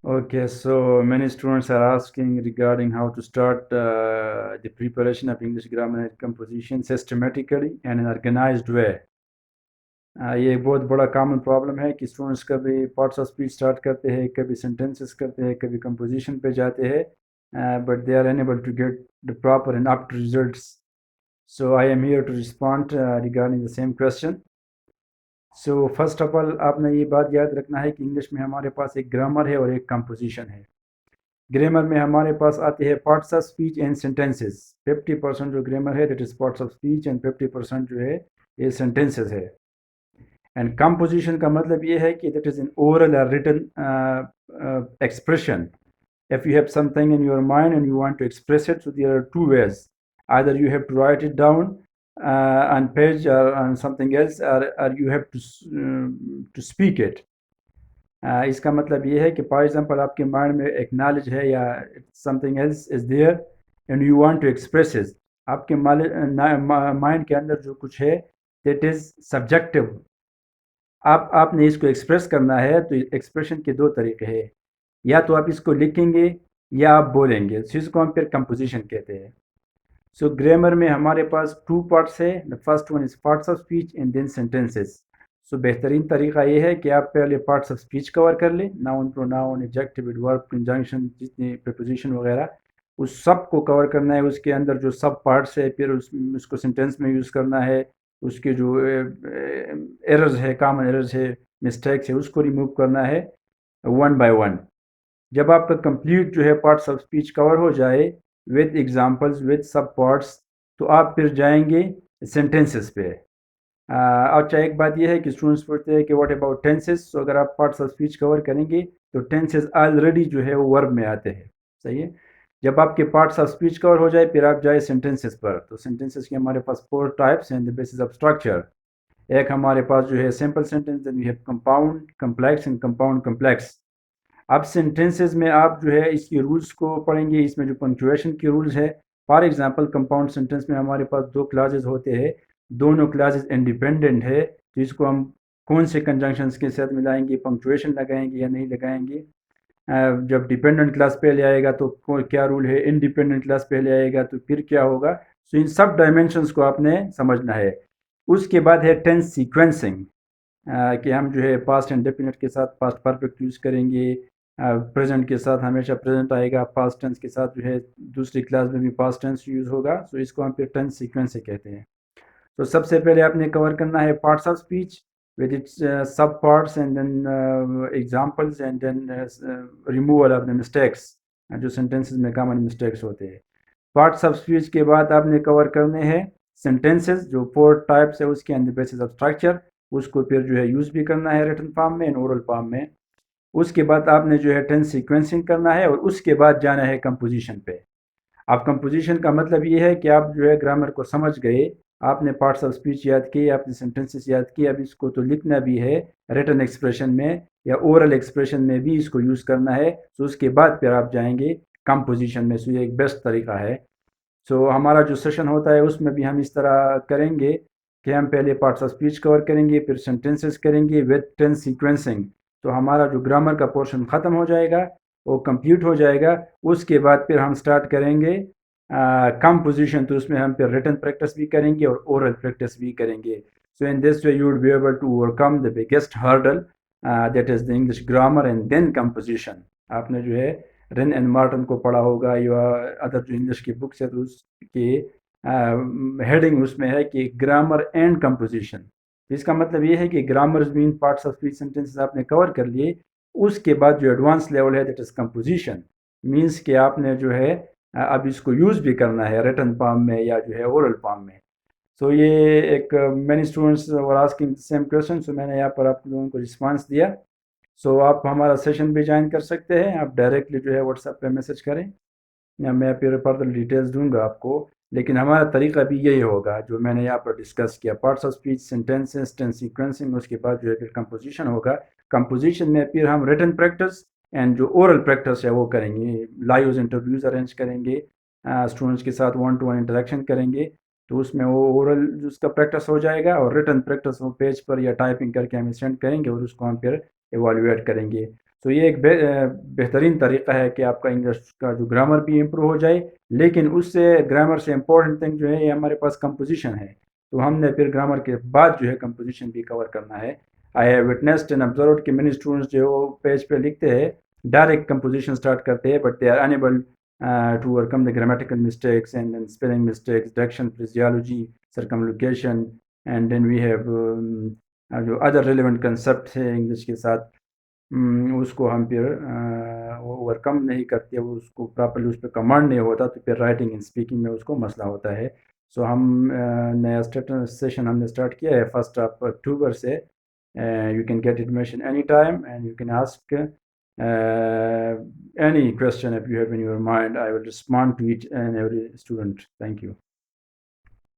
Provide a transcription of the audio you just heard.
Okay, so many students are asking regarding how to start the preparation of English grammar and composition systematically and in an organized way. یہ ایک بہت بڑا common problem ہے کہ students کبھی parts of speech start کرتے ہیں، کبھی سینٹینسز کرتے ہیں، کبھی کمپوزیشن پہ جاتے ہیں، but they are unable to get the proper and apt results. So I am here to respond regarding the same question. So first of all آپ نے یہ بات یاد رکھنا ہے کہ انگلش میں ہمارے پاس ایک گرامر ہے اور ایک کمپوزیشن ہے. گرامر میں ہمارے پاس آتے ہیں parts of speech and sentences. 50% جو گرامر ہے that is parts of speech and 50% جو ہے یہ سینٹینسز ہے. اینڈ کمپوزیشن کا مطلب یہ ہے کہ دیٹ از این اورل اور return expression. If you have something in your mind and you want to express it, so there are two ways. Either you have to write it down on page or on something else, or you have to speak it. اس کا مطلب یہ ہے کہ for example آپ کے mind میں ایک knowledge ہے یا something else is there and you want to express it. آپ کے مائنڈ کے اندر جو کچھ ہے دیٹ از سبجیکٹو. آپ نے اس کو ایکسپریس کرنا ہے تو ایکسپریشن کے دو طریقے ہیں. یا تو آپ اس کو لکھیں گے یا آپ بولیں گے. اس کو ہم پھر کمپوزیشن کہتے ہیں. سو گرامر میں ہمارے پاس 2 پارٹس ہے. The first one is parts of speech and then sentences. So بہترین طریقہ یہ ہے کہ آپ پہلے پارٹس آف اسپیچ کور کر لیں. Noun pronoun adjective adverb conjunction جتنی پریپوزیشن وغیرہ اس سب کو کور کرنا ہے. اس کے اندر جو سب پارٹس ہے پھر اس کو سینٹینس میں یوز کرنا ہے. اس کے جو ایررز ہے کامن ایررز ہے مسٹیکس ہے اس کو ریموو کرنا ہے ون بائی ون. جب آپ کا کمپلیٹ جو ہے پارٹس آف اسپیچ کور ہو جائے with examples with sub parts تو آپ پھر جائیں گے سینٹینسز پہ. اچھا ایک بات یہ ہے کہ اسٹوڈنٹس پوچھتے ہیں کہ واٹ اباؤٹ ٹینسز. سو اگر آپ پارٹس آف اسپیچ کور کریں گے تو ٹینسز آلریڈی جو ہے وہ ورب میں آتے ہیں. صحیح ہے. جب آپ کے پارٹس آف اسپیچ کور ہو جائے پھر آپ جائیں سینٹینسز پر. تو سینٹینسز کے ہمارے پاس 4 ٹائپس ہیں. The basis of structure. ایک ہمارے پاس جو ہے simple sentence, then we have compound complex and compound complex. اب سینٹینسز میں آپ جو ہے اس کی رولز کو پڑھیں گے. اس میں جو پنکچویشن کی رولز ہے فار ایگزامپل کمپاؤنڈ سینٹینس میں ہمارے پاس 2 کلازز ہوتے ہیں. دونوں کلازز انڈیپینڈنٹ ہے تو اس کو ہم کون سے کنجنکشنز کے ساتھ ملائیں گے، پنکچویشن لگائیں گے یا نہیں لگائیں گے. جب ڈیپینڈنٹ کلاس پہلے آئے گا تو کیا رول ہے، انڈیپینڈنٹ کلاس پہلے آئے گا تو پھر کیا ہوگا. سو ان سب ڈائمینشنز کو آپ نے سمجھنا ہے. اس کے بعد ہے ٹینس سیکوینسنگ کہ ہم جو ہے پاسٹ انڈیفینٹ کے ساتھ پاسٹ پرفیکٹ یوز کریں گے. پریزنٹ کے ساتھ ہمیشہ پریزنٹ آئے گا. پاسٹ ٹینس کے ساتھ جو ہے دوسری کلاس میں بھی پاسٹ ٹینس یوز ہوگا. سو اس کو ہم پھر ٹینس سیکوینس سے کہتے ہیں. تو سب سے پہلے آپ نے کور کرنا ہے parts of speech with its sub parts and then examples and then removal of the mistakes جو سینٹینسز میں کامن مسٹیکس ہوتے ہیں. پارٹس آف اسپیچ کے بعد آپ نے کور کرنے ہیں سینٹینسز جو 4 ٹائپس ہے اس کے اندر بیسس آف اسٹرکچر. اس کو پھر جو ہے یوز بھی کرنا ہے ریٹن فارم میں اینڈ اورل فارم میں. اس کے بعد آپ نے جو ہے ٹینس سیکوینسنگ کرنا ہے اور اس کے بعد جانا ہے کمپوزیشن پہ. اب کمپوزیشن کا مطلب یہ ہے کہ آپ جو ہے گرامر کو سمجھ گئے، آپ نے پارٹس آف اسپیچ یاد کیے، آپ نے سینٹینسز یاد کیے. اب اس کو تو لکھنا بھی ہے ریٹن ایکسپریشن میں یا اورل ایکسپریشن میں بھی اس کو یوز کرنا ہے. تو اس کے بعد پھر آپ جائیں گے کمپوزیشن میں. سو یہ ایک بیسٹ طریقہ ہے. سو ہمارا جو سیشن ہوتا ہے اس میں بھی ہم اس طرح کریں گے کہ ہم پہلے پارٹس آف اسپیچ کور کریں گے، پھر سینٹینسز کریں گے ود ٹینس سیکوینسنگ. تو ہمارا جو گرامر کا پورشن ختم ہو جائے گا، وہ کمپلیٹ ہو جائے گا. اس کے بعد پھر ہم سٹارٹ کریں گے کمپوزیشن. تو اس میں ہم پھر ریٹن پریکٹس بھی کریں گے اور اورل پریکٹس بھی کریں گے. So in this way you would be able to overcome the biggest hurdle that is the English grammar and then composition. آپ نے جو ہے رن اینڈ مارٹن کو پڑھا ہوگا یا ادر جو انگلش کی بکس ہے تو اس کی ہیڈنگ اس میں ہے کہ گرامر اینڈ کمپوزیشن. اس کا مطلب یہ ہے کہ grammars main parts of speech sentences آپ نے کور کر لیے. اس کے بعد جو ایڈوانس لیول ہے دیٹ از کمپوزیشن. مینس کہ آپ نے جو ہے اب اس کو یوز بھی کرنا ہے ریٹن فارم میں یا جو ہے اورل فارم میں. سو یہ ایک many students were asking same question. سو میں نے یہاں پر آپ لوگوں کو رسپانس دیا. سو آپ ہمارا سیشن بھی جوائن کر سکتے ہیں. آپ ڈائریکٹلی جو ہے واٹس ایپ پہ میسج کریں یا میں پھر فردر ڈیٹیلز دوں گا آپ کو. لیکن ہمارا طریقہ بھی یہی ہوگا جو میں نے یہاں پر ڈسکس کیا. Parts of speech, sentences, tense sequencing. اس کے بعد جو ہے پھر کمپوزیشن ہوگا. کمپوزیشن میں پھر ہم ریٹن پریکٹس اینڈ جو اورل پریکٹس ہے وہ کریں گے. لائیوز انٹرویوز ارینج کریں گے، اسٹوڈنٹس کے ساتھ 1-to-1 انٹریکشن کریں گے. تو اس میں وہ اورل اس کا پریکٹس ہو جائے گا اور ریٹن پریکٹس وہ پیج پر یا ٹائپنگ کر کے ہمیں سینڈ کریں گے اور اس کو ہم پھر ایوالویٹ کریں گے. تو یہ ایک بہترین طریقہ ہے کہ آپ کا انگلش کا جو گرامر بھی امپروو ہو جائے، لیکن اس سے گرامر سے امپورٹنٹ تھنگ جو ہے یہ ہمارے پاس کمپوزیشن ہے، تو ہم نے پھر گرامر کے بعد جو ہے کمپوزیشن بھی کور کرنا ہے. I have witnessed and observed کہ مینی اسٹوڈنٹس جو ہے وہ پیج پہ لکھتے ہیں، ڈائریکٹ کمپوزیشن اسٹارٹ کرتے ہیں، but they are unable to overcome the grammatical mistakes and then spelling mistakes, direction, phraseology, circumlocution, and then we have جو ادر ریلیونٹ کنسیپٹ ہے انگلش کے ساتھ، اس کو ہم پھر اوور کم نہیں کرتے، اس کو پراپرلی اس پہ کمانڈ نہیں ہوتا، تو پھر رائٹنگ اینڈ اسپیکنگ میں اس کو مسئلہ ہوتا ہے. سو ہم نیا سیشن ہم نے اسٹارٹ کیا ہے 1 اکتوبر سے. You can get admission any time and you can ask any question if you have in your mind. I will respond to each and every student. Thank you.